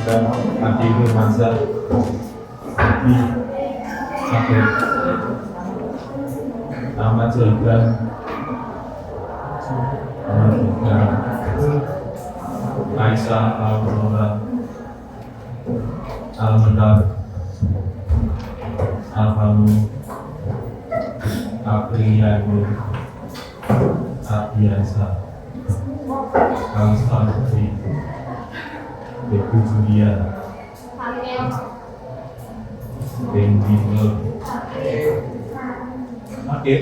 dan Adi Nurmansyah di Sabet Ahmad Jaiban Aisyah Al-Nura Al-Medar Al-Hamu Apriyanu Abiasa Al-Sarfi Ibu Julia Benji Nur Akib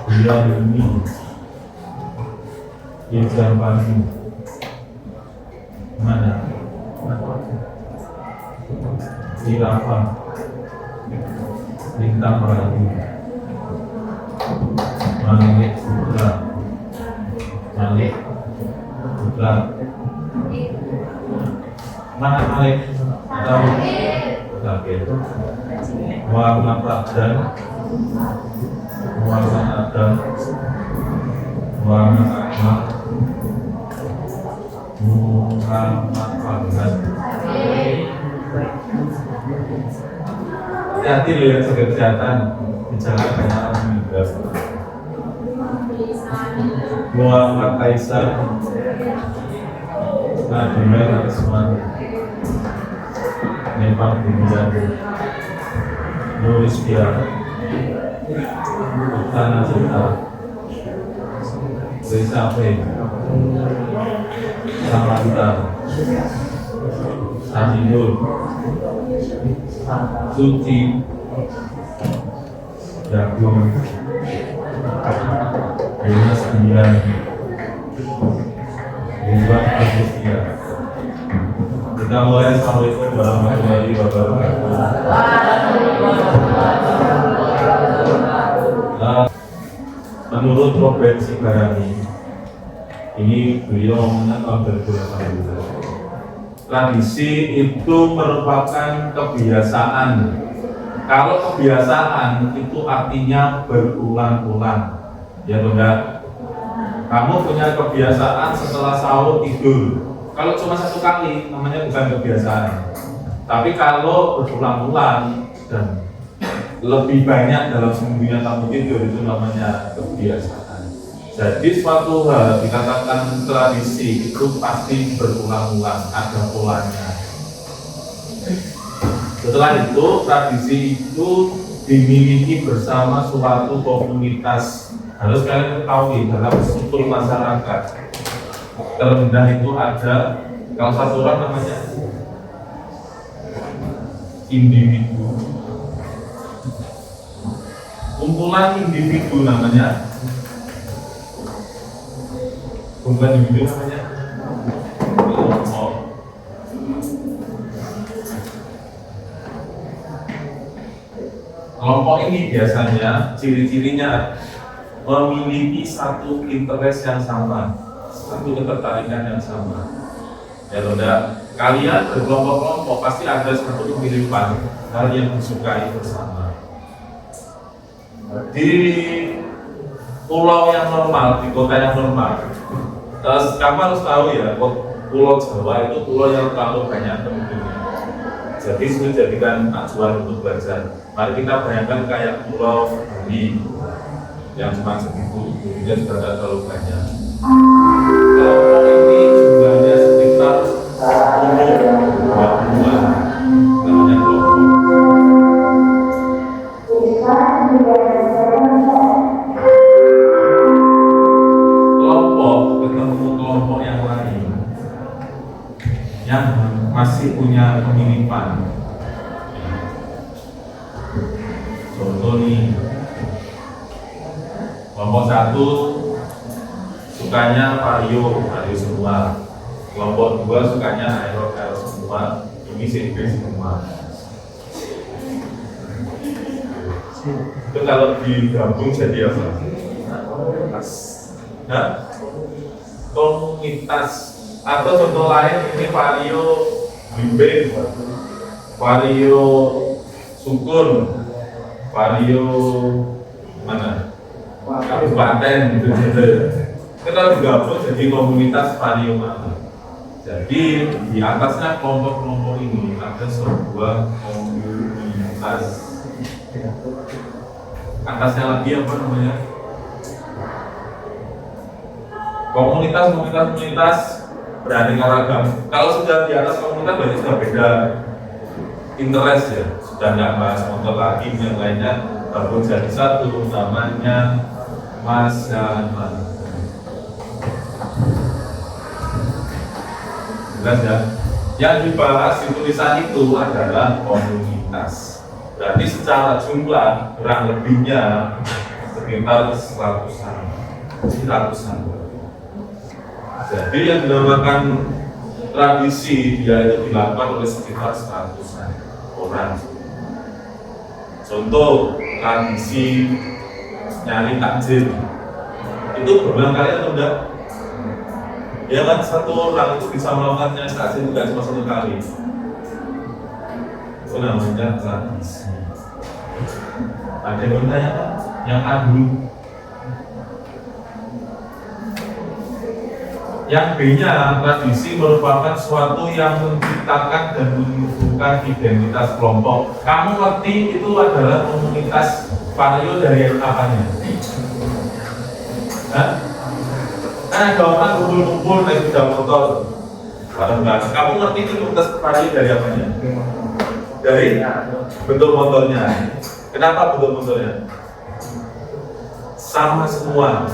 Buya Yuni Irjan Pagi Mana Irafa Bintang Rayu Malik Putra Malik Putra Mana Malik tahu Zakir Muhammad Abdan Muhammad Adam Muhammad Ahmad Muhammad Fahad. Hati-hati loh yang jaga kesehatan, gejala banyak meninggal. Muhammad Kaisar Nadimah Arisman Nepal Bumian Nuris Biar Tanah Sita Risape Samanta Sajinur Suci Jagung Yunus Bian Ridwan Agusia. Kita mulai. Assalamualaikum warahmatullahi wabarakatuh. Menurut Robert Sibarani, ini beliau ngomongnya tahun 2018. Tradisi itu merupakan kebiasaan. Kalau kebiasaan itu artinya berulang-ulang, ya enggak? Kamu punya kebiasaan setelah sahur tidur. Kalau cuma satu kali, namanya bukan kebiasaan. Tapi kalau berulang-ulang dan lebih banyak dalam seminggunya kamu tidur, itu namanya kebiasaan. Jadi suatu hal dikatakan tradisi itu pasti berulang-ulang, ada polanya. Setelah itu, tradisi itu dimiliki bersama suatu komunitas. Harus kalian ketahui dalam struktur masyarakat terendah itu ada, kalau satu orang namanya individu, kumpulan individu namanya, kumpulan individu namanya kelompok. Kelompok ini biasanya ciri-cirinya memiliki satu interest yang sama, satu ketertarikan yang sama. Ya udah, kalian berkelompok-kelompok pasti ada satu kemiripan hal yang disukai bersama. Di pulau yang normal, di kota yang normal, kamu harus tahu ya, Pulau Jawa itu pulau yang terlalu banyak penduduknya. Jadi sudah jadikan acuan untuk belajar. Mari kita bayangkan kayak Pulau Bali yang cuma segitu, kemudian sudah tidak terlalu banyak. Kelompok ini jumlahnya sekitar 20-an, namanya kelompok. Kelompok ketemu kelompok yang lain yang masih punya kemiripan. Contoh nih, kelompok satu sukanya vario semua, kelompok dua sukanya aero semua, ini CP semua. Itu kalau digabung jadi apa? Nah, komunitas. Atau contoh lain, ini vario bimbing, vario sukun, vario mana? Kabupaten gitu. Kita digabung jadi komunitas vario mana? Jadi di atasnya kelompok-kelompok ini ada sebuah komunitas. Atasnya lagi apa namanya? Komunitas beraneka ragam. Kalau sudah di atas komunitas berarti sudah beda interest ya. Sudah nggak bahas motor lagi, yang lainnya baru jadi satu, namanya masyarakat. Jelas ya? Yang dibahas di tulisan itu adalah komunitas. Berarti secara jumlah kurang lebihnya sekitar 100-an. Jadi yang dinamakan tradisi dia itu dilakukan oleh sekitar 100-an orang. Contoh tradisi nyari takjil itu berulang kali atau enggak? Ya kan satu orang itu bisa melakukan nyari takjil juga cuma satu kali. Itu namanya tradisi. Ada yang bertanya kan? Yang A dulu. Yang B-nya, tradisi merupakan suatu yang menciptakan dan menumbuhkan identitas kelompok. Kamu ngerti itu adalah komunitas vario dari apanya? Hah? Kan ada orang kumpul-kumpul naik sepeda motor bareng-bareng. Kamu ngerti itu komunitas vario dari apanya? Dari bentuk motornya. Kenapa bentuk motornya? Sama semua.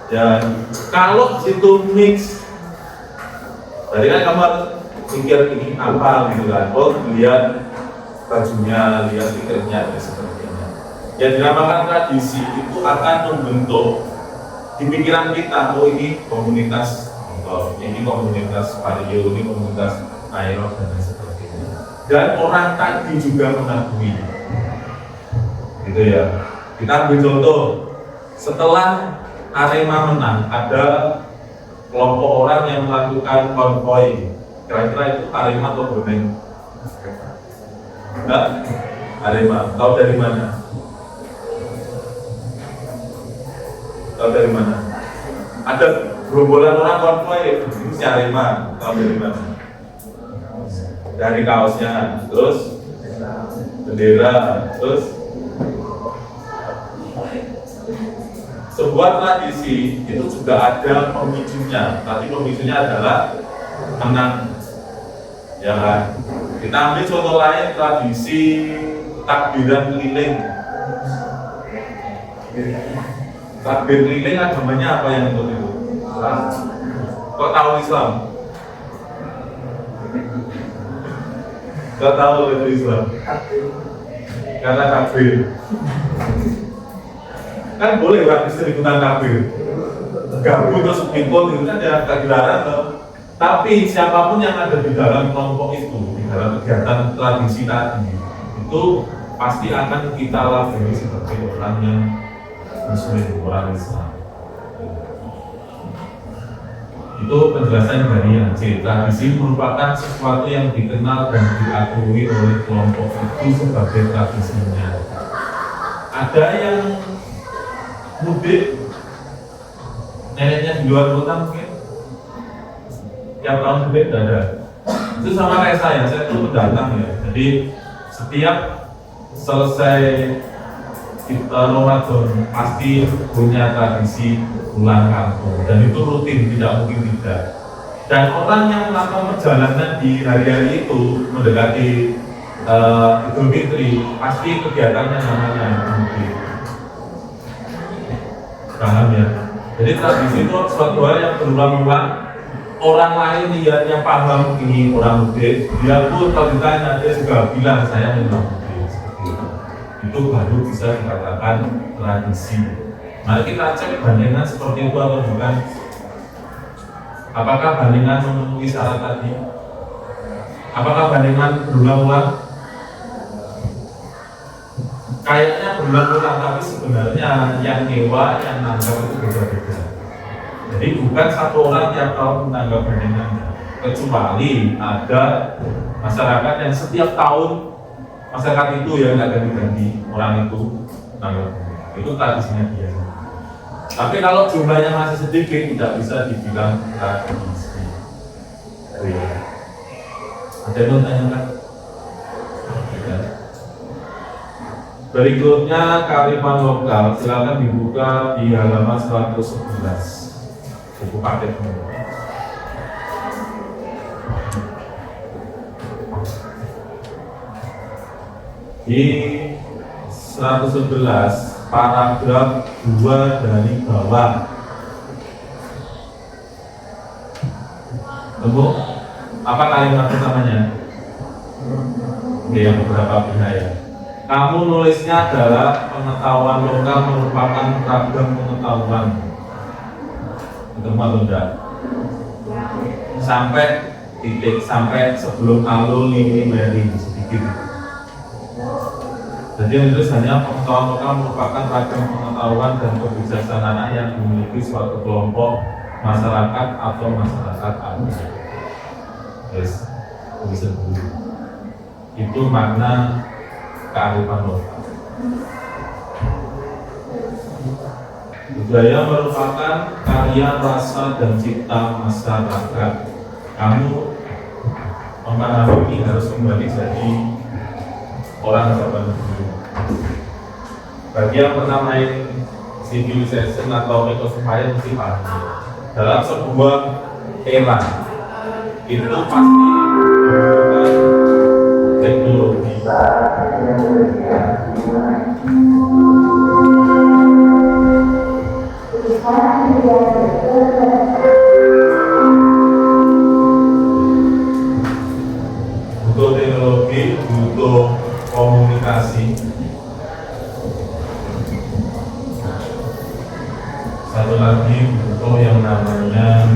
Dan kalau situ mix, tadi kan kamu harus pikir ini apa gitu kan? Oh, lihat bajunya, lihat stikernya dan sebagainya. Yang dinamakan tradisi itu akan membentuk di pikiran kita, oh ini komunitas, ini komunitas vario, ini komunitas aerob dan lain sebagainya. Dan orang tadi juga mengakui, gitu ya. Kita ambil contoh, setelah Arema menang, ada kelompok orang yang melakukan konvoi. Kira-kira itu Arema atau Bonek? Enggak? Arema. Tahu dari mana? Tahu dari mana? Ada gerombolan orang konvoi, ini si Arema. Tahu dari mana? Dari kaosnya, terus bendera, terus sebuah tradisi itu juga ada pemicunya, tapi pemicunya adalah menang, ya kan? Kita ambil contoh lain, tradisi takbiran keliling. Takbir keliling agamanya apa yang ikut itu? Kok tahu Islam? Kok tahu itu Islam? Karena takbir. Kan boleh orang Kristen ikutan takbir, gabung terus pikul itu kan ya dilarang loh. Tapi siapapun yang ada di dalam kelompok itu, di dalam kegiatan tradisi tadi, itu pasti akan kita labeli sebagai orang yang Muslim, orang Islam. Itu penjelasan dari yang C. Tradisi merupakan sesuatu yang dikenal dan diakui oleh kelompok itu sebagai tradisinya. Ada yang mudik, neneknya di luar kota mungkin tiap tahun mudik tidak ada. Itu sama kayak saya itu pendatang ya. Jadi setiap selesai kita Ramadan pasti punya tradisi pulang kampung dan itu rutin, tidak mungkin tidak. Dan orang yang melakukan perjalanan di hari-hari itu mendekati Idul Fitri pasti kegiatannya namanya mudik. Paham ya? Jadi tradisi itu suatu hal yang berulang-ulang. Orang lain lihatnya paham ini orang mudik, dia pun kalau ditanya dia juga bilang saya memang mudik. Seperti itu baru bisa dikatakan tradisi. Mari kita cek bandingan seperti itu atau bukan. Apakah bandingan memenuhi syarat tadi? Apakah bandingan berulang-ulang? Kayaknya berulang-ulang, tapi sebenarnya yang nyewa, yang nanggap itu beda-beda. Jadi bukan satu orang tiap tahun menanggap bandingannya, kecuali ada masyarakat yang setiap tahun masyarakat itu yang nggak ganti-ganti orang itu nanggap. Itu tradisinya dia. Tapi kalau jumlahnya masih sedikit, tidak bisa dibilang tradisi. Jadi Ya. Ada yang mau tanyakan? Ya. Berikutnya kearifan lokal, silakan dibuka di halaman 111 buku paket. Di 111 paragraf 2 dari bawah. Tunggu, apa kalimat pertamanya? Oke, yang beberapa pihak ya. Kamu nulisnya adalah pengetahuan lokal merupakan ragam pengetahuan. Ketemu atau enggak? Sampai titik, sampai sebelum alu lini meri sedikit. Jadi yang itu hanya pengetahuan lokal merupakan ragam pengetahuan dan kebijaksanaan yang dimiliki suatu kelompok masyarakat atau masyarakat adat. Yes, bisa dulu. Itu makna kearifan lokal. Budaya merupakan karya rasa dan cipta masyarakat. Kamu memahami ini harus kembali jadi orang zaman dulu. Bagi yang pernah main civilization atau Ecosophian mesti paham. Dalam sebuah era itu pasti membutuhkan teknologi. Butuh teknologi, butuh komunikasi. Satu lagi butuh yang namanya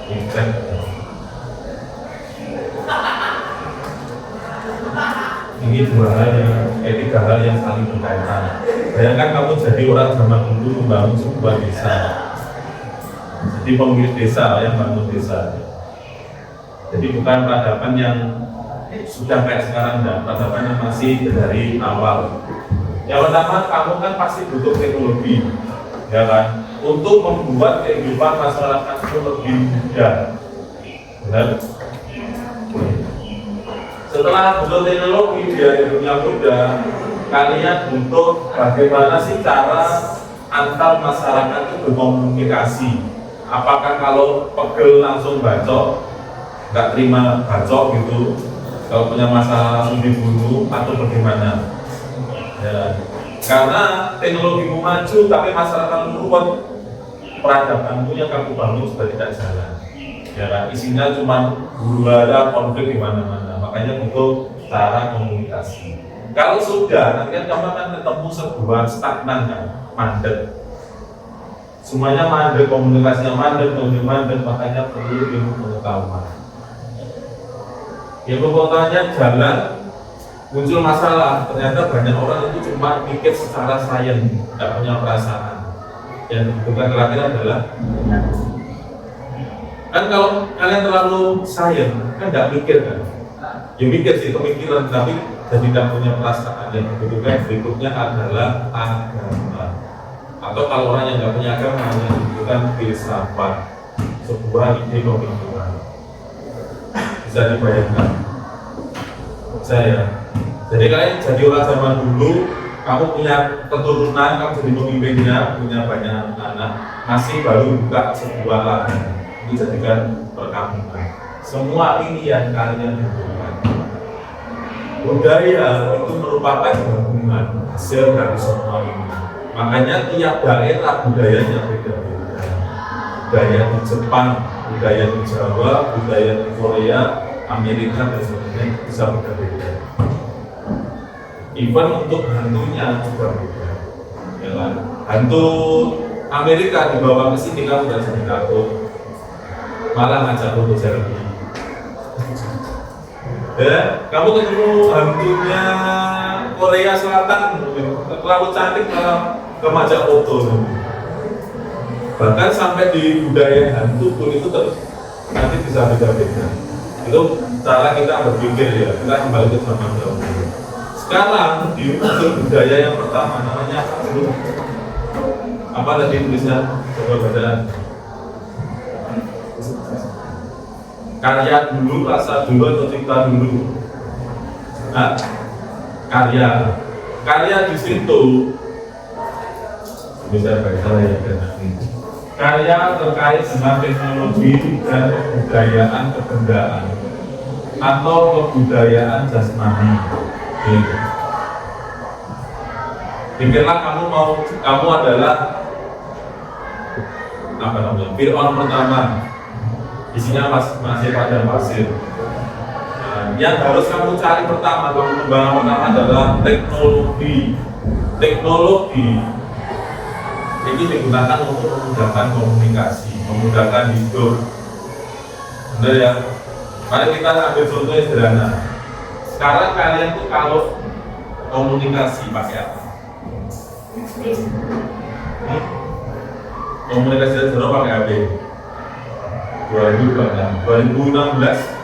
internet. Ini dua hal tiga hal yang saling berkaitan. Bayangkan kamu jadi orang zaman dulu membangun sebuah desa. Jadi pemilik desa yang bangun desa. Jadi bukan peradaban yang sudah kayak sekarang, dan peradaban yang masih dari awal. Yang pertama, kamu kan pasti butuh teknologi, ya kan, untuk membuat kehidupan masyarakat itu lebih mudah. Benar? Setelah butuh teknologi biar hidupnya mudah, kalian butuh bagaimana sih cara antar masyarakat itu berkomunikasi. Apakah kalau pegel langsung bacok, nggak terima bacok gitu, kalau punya masalah langsung dibunuh atau bagaimana? Ya, karena teknologimu maju tapi masyarakat ruwet, peradabanmu yang kamu bangun sudah tidak jalan. Ya kan, isinya cuma huru-hara konflik di mana-mana. Makanya butuh cara komunikasi. Kalau sudah, nanti kan kamu akan ketemu sebuah stagnan kan, mandek. Semuanya mandek, komunikasinya mandek, makanya perlu ilmu pengetahuan. Ilmu pengetahuannya jalan, muncul masalah, ternyata banyak orang itu cuma mikir secara sains, tidak punya perasaan. Yang dibutuhkan terakhir adalah, kan kalau kalian terlalu sains, kan tidak mikir kan? Ya mikir sih, pemikiran, tapi jadi tidak punya perasaan. Yang dibutuhkan berikutnya adalah agama. Atau kalau orang yang tidak punya agama, hanya dibutuhkan filsafat, sebuah ide pemikiran. Bisa dibayangkan? Saya. Jadi kalian jadi orang zaman dulu, kamu punya keturunan, kamu jadi pemimpinnya, punya banyak anak, masih baru buka sebuah ladang, dijadikan perkampungan. Semua ini yang kalian butuhkan. Budaya itu merupakan gabungan hasil dari semua ini. Makanya tiap daerah budayanya beda-beda. Budaya di Jepang, budaya di Jawa, budaya di Korea, Amerika dan sebagainya bisa berbeda. Even untuk hantunya juga beda. Ya kan? Hantu Amerika dibawa ke sini kamu nggak jadi takut, malah ngajak foto selfie. Ya, kamu ketemu hantunya Korea Selatan, terlalu cantik malah ngajak foto. Bahkan sampai di budaya hantu pun itu nanti bisa beda-beda. Itu cara kita berpikir ya, kita kembali ke zaman dahulu. Sekarang di unsur budaya yang pertama namanya apa tadi tulisnya? Coba baca. Karya dulu, rasa dulu, atau cipta dulu? Nah, karya di situ bisa baca ya karya terkait dengan teknologi dan kebudayaan kebendaan atau kebudayaan jasmani. Gitu. Pikirlah kamu adalah apa namanya, Fir'aun pertama, isinya masih pada pasir. Yang harus kamu cari pertama, kamu kembangkan pertama adalah teknologi. Teknologi ini digunakan untuk memudahkan komunikasi, memudahkan hidup. Benar ya? Mari kita ambil contoh yang sederhana. Sekarang kalian tuh kalau komunikasi pakai apa? Komunikasi sederhana pakai apa? 2016.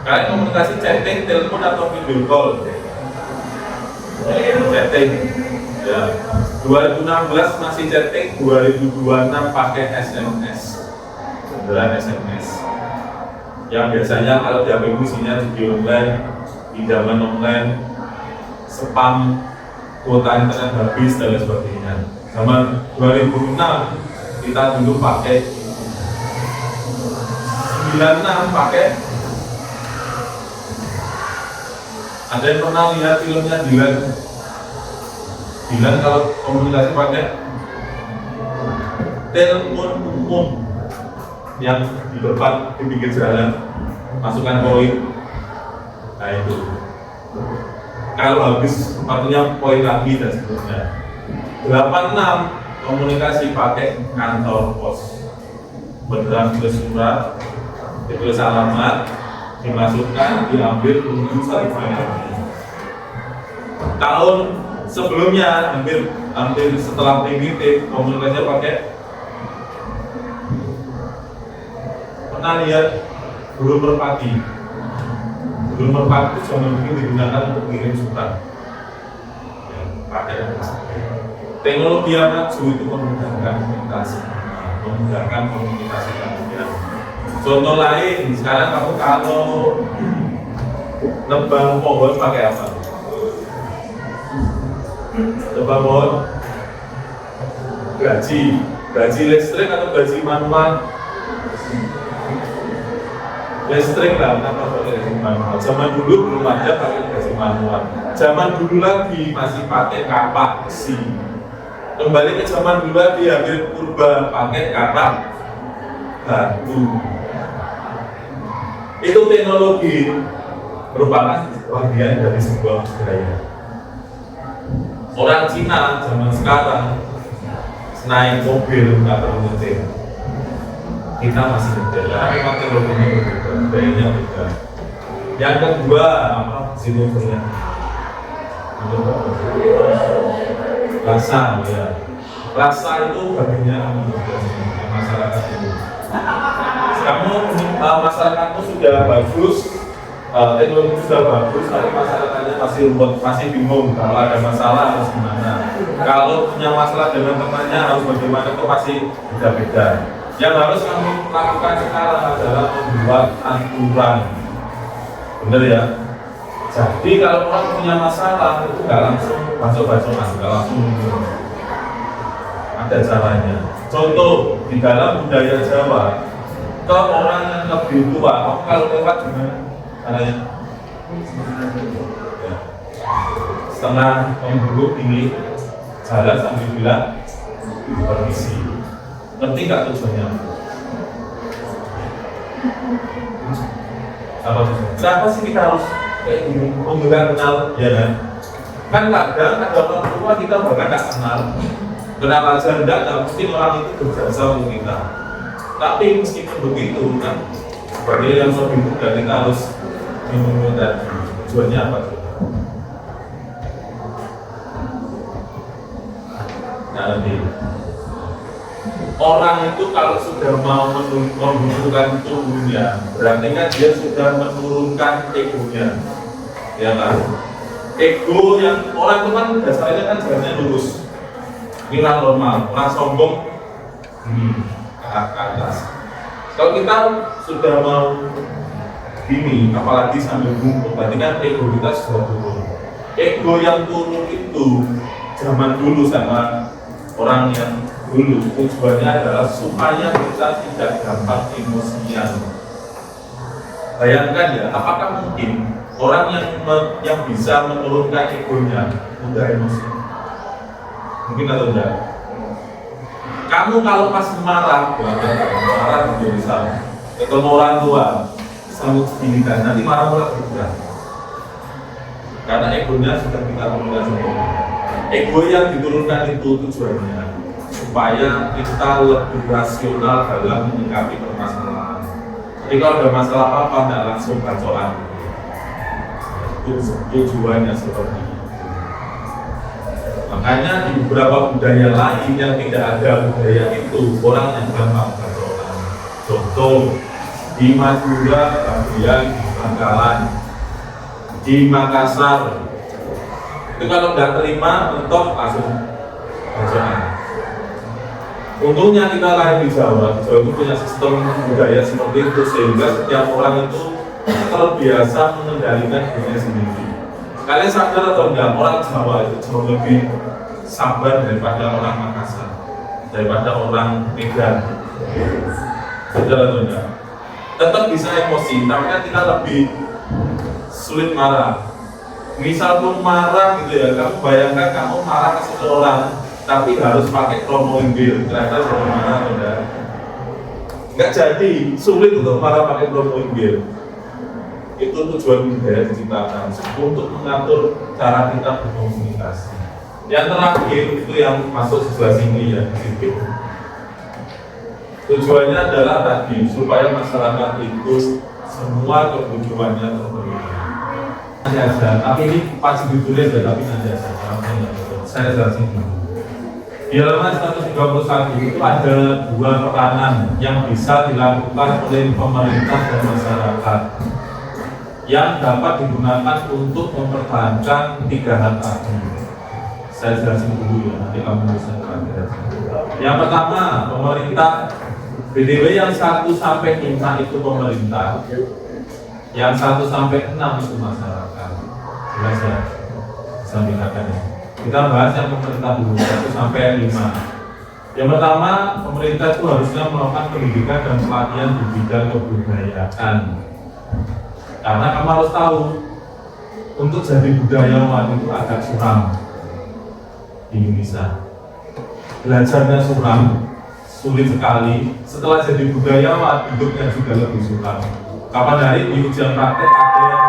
Kalian komunikasi chatting, telepon atau video call? Chatting. Ya. 2016 masih chatting, 2026 pakai SMS. Beneran SMS. Yang biasanya kalau di HP isinya di online, pinjaman online, spam, kuota internet habis dan lain sebagainya. Sama 2006 kita dulu pakai 96 pakai. Ada yang pernah lihat filmnya Dylan? Dylan kalau komunikasi pakai telepon umum yang di depan di pinggir jalan, masukkan koin. Nah itu. Kalau habis waktunya poin lagi dan seterusnya. 86 komunikasi pakai kantor pos. Beneran tulis surat, ditulis alamat, dimasukkan, diambil, tunggu satu bulan. Tahun sebelumnya hampir setelah primitif komunikasinya pakai, pernah lihat burung merpati? Burung merpati itu zaman dulu digunakan untuk kirim surat. Ya, pakai teknologi yang maju itu memudahkan komunikasi, kalian. Contoh lain, sekarang kamu kalau nebang pohon pakai apa? Nebang pohon, gaji listrik atau gaji manual? Listrik lah, kenapa pakai gaji manual? Zaman dulu belum ada pakai gaji manual. Zaman dulu lagi masih pakai kapak besi. Kembali ke zaman dulu lagi, hampir purba pakai kapak batu. Itu teknologi merupakan bagian dari sebuah budaya. Orang Cina zaman sekarang naik mobil nggak perlu nyetir. Kita masih nyetir, karena memang teknologinya berbeda, budayanya beda. Yang kedua, apa silonya? Rasa, ya. Rasa itu bagiannya masyarakat ini. Kamu masyarakatmu sudah bagus, teknologi sudah bagus, tapi masyarakatnya masih bingung kalau ada masalah harus gimana. Kalau punya masalah dengan temannya harus bagaimana, itu masih beda-beda. Yang harus kamu lakukan sekarang adalah membuat aturan, bener ya. Jadi kalau orang punya masalah itu nggak langsung bacok-bacokan, nggak langsung ada caranya. Contoh di dalam budaya Jawa, ke orang yang lebih tua, kamu kalau lewat gimana caranya? Ya. Setengah duduk tinggi, jalan sambil bilang permisi. Ngerti nggak tujuannya? Apa tujuannya? Kenapa sih kita harus kayak gini? Nggak kenal, ya kan? Kan kadang ada orang tua kita bahkan nggak kenal. Kenal aja enggak, mungkin orang itu berjasa untuk kita. Tapi meskipun begitu kan, seperti yang lebih mudah kita harus minum tadi. Tujuannya apa? Nah, nanti orang itu kalau sudah mau menurunkan tubuhnya, berarti kan dia sudah menurunkan egonya, ya kan? Ego yang orang itu kan dasarnya kan jalannya lurus, ini orang normal, orang sombong, ke atas. Kalau kita sudah mau gini, apalagi sambil ngumpul, berarti kan ego kita sudah turun. Ego yang turun itu zaman dulu sama orang yang dulu tujuannya adalah supaya kita tidak gampang emosian. Bayangkan ya, apakah mungkin orang yang bisa menurunkan egonya mudah emosi? Mungkin atau tidak? Kamu kalau pas marah menjadi salah, ketemu orang tua, selalu diginikan, nanti marah-marah bergerak. Karena egonya sudah kita turunkan semua. Ego yang diturunkan itu tujuannya supaya kita lebih rasional dalam menyikapi permasalahan. Jadi kalau ada masalah apa, tidak langsung bacoan. Tujuannya seperti itu. Makanya di beberapa budaya lain yang tidak ada budaya itu, orang yang gampang bacoan. Contoh, di Madura, bagian di Bangkalan, di Makassar, itu kalau nggak terima, mentok langsung bacoan. Untungnya kita lahir di Jawa itu punya sistem budaya seperti itu, sehingga setiap orang itu terbiasa mengendalikan dirinya sendiri. Kalian sadar atau enggak, orang Jawa itu jauh lebih sabar daripada orang Makassar, daripada orang Medan. Sadar atau enggak? Tetap bisa emosi, tapi kan kita lebih sulit marah. Misal pun marah gitu ya, kamu bayangkan kamu marah ke seseorang, tapi harus pakai promoinbil, kira-kira bagaimana atau enggak? Enggak jadi, sulit untuk marah pakai promoinbil. Itu tujuan budaya diciptakan untuk mengatur cara kita berkomunikasi. Yang terakhir itu yang masuk sebelah sini ya, tujuannya adalah tadi supaya masyarakat itu semua kebutuhannya terpenuhi. Nanti ada, tapi ini pasti ditulis ya, tapi nanti ada. Saya jelasin dulu. Di halaman 131 itu ada dua peranan yang bisa dilakukan oleh pemerintah dan masyarakat yang dapat digunakan untuk mempertahankan tiga hal tadi. Saya jelasin dulu ya, nanti kamu bisa terakhir. Yang pertama, pemerintah BDW yang 1 sampai 5 itu pemerintah, yang 1 sampai 6 itu masyarakat. Jelas ya? Bisa bedakan ya. Kita bahas yang pemerintah dulu, 1 sampai 5. Yang pertama, pemerintah itu harusnya melakukan pendidikan dan pelatihan di bidang kebudayaan. Karena kamu harus tahu, untuk jadi budayawan itu agak suram di Indonesia. Belajarnya suram, sulit sekali. Setelah jadi budayawan, hidupnya juga lebih suram. Kapan hari di ujian praktek ada yang